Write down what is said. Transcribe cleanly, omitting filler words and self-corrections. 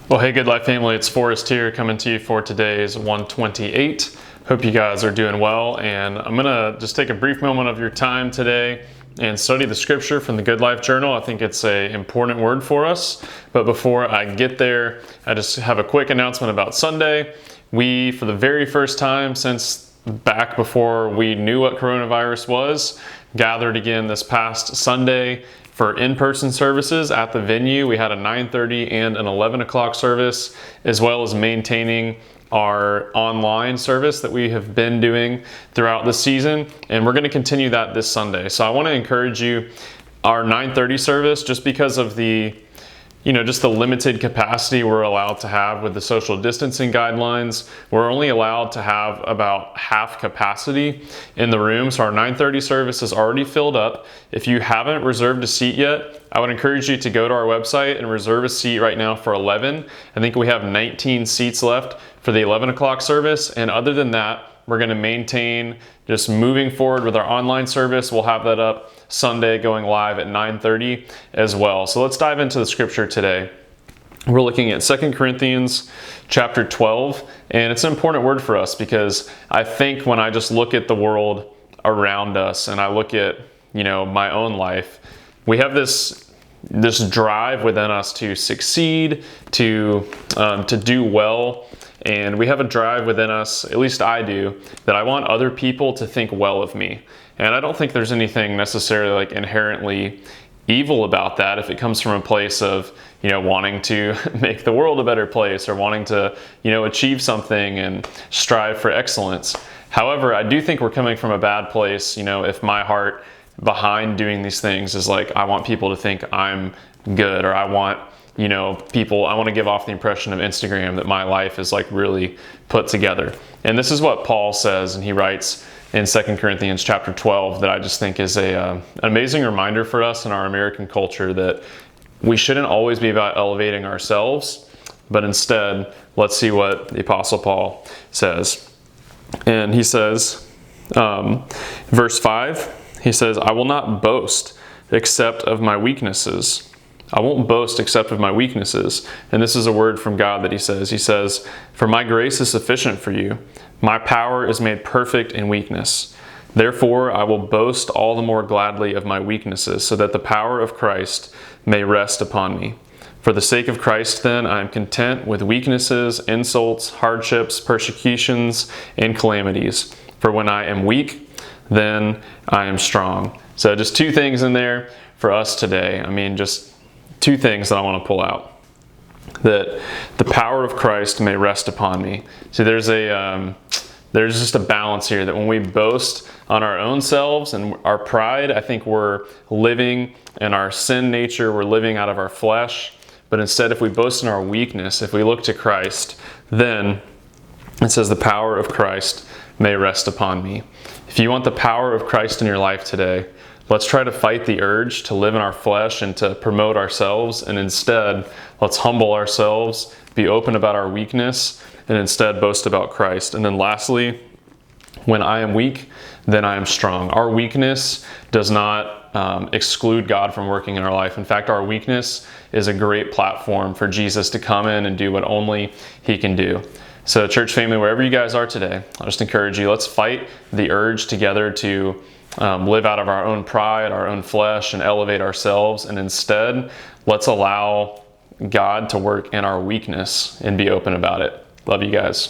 Well, hey, Good Life family, it's Forrest here coming to you for today's 128. Hope you guys are doing well, and I'm going to just take a brief moment of your time today and study the scripture from the Good Life Journal. I think it's an important word for us, but before I get there, I just have a quick announcement about Sunday. We, for the very first time since back before we knew what coronavirus was, gathered again this past Sunday for in-person services at the venue. We had a 9:30 and an 11 o'clock service, as well as maintaining our online service that we have been doing throughout the season, and we're going to continue that this Sunday. So I want to encourage you, our 9:30 service, just because of the just the limited capacity we're allowed to have with the social distancing guidelines, we're only allowed to have about half capacity in the room. So our 9:30 service is already filled up. If you haven't reserved a seat yet, I would encourage you to go to our website and reserve a seat right now for 11. I think we have 19 seats left for the 11 o'clock service. And other than that, we're going to maintain just moving forward with our online service. We'll have that up Sunday going live at 9:30 as well. So let's dive into the scripture today. We're looking at 2 Corinthians chapter 12, and it's an important word for us because I think when I just look at the world around us and I look at, my own life, we have this drive within us to succeed, to do well. And we have a drive within us, at least I do, that I want other people to think well of me. And I don't think there's anything necessarily inherently evil about that if it comes from a place of, wanting to make the world a better place or wanting to, achieve something and strive for excellence. However, I do think we're coming from a bad place, if my heart behind doing these things is I want people to think I'm good, or I want I want to give off the impression of Instagram that my life is really put together. And this is what Paul says, and he writes in 2 Corinthians chapter 12 that I just think is an amazing reminder for us in our American culture that we shouldn't always be about elevating ourselves, but instead, let's see what the Apostle Paul says. And he says, verse 5, he says, "I will not boast except of my weaknesses. I won't boast except of my weaknesses." And this is a word from God that he says, "For my grace is sufficient for you. My power is made perfect in weakness. Therefore, I will boast all the more gladly of my weaknesses, so that the power of Christ may rest upon me. For the sake of Christ, then, I am content with weaknesses, insults, hardships, persecutions, and calamities. For when I am weak, then I am strong." So just two things in there for us today. Just two things that I want to pull out. That the power of Christ may rest upon me. See, there's just a balance here that when we boast on our own selves and our pride, I think we're living in our sin nature, we're living out of our flesh. But instead, if we boast in our weakness, if we look to Christ, then it says the power of Christ may rest upon me. If you want the power of Christ in your life today, let's try to fight the urge to live in our flesh and to promote ourselves, and instead, let's humble ourselves, be open about our weakness, and instead boast about Christ. And then lastly, when I am weak, then I am strong. Our weakness does not exclude God from working in our life. In fact, our weakness is a great platform for Jesus to come in and do what only He can do. So church family, wherever you guys are today, I'll just encourage you, let's fight the urge together to live out of our own pride, our own flesh, and elevate ourselves. And instead, let's allow God to work in our weakness and be open about it. Love you guys.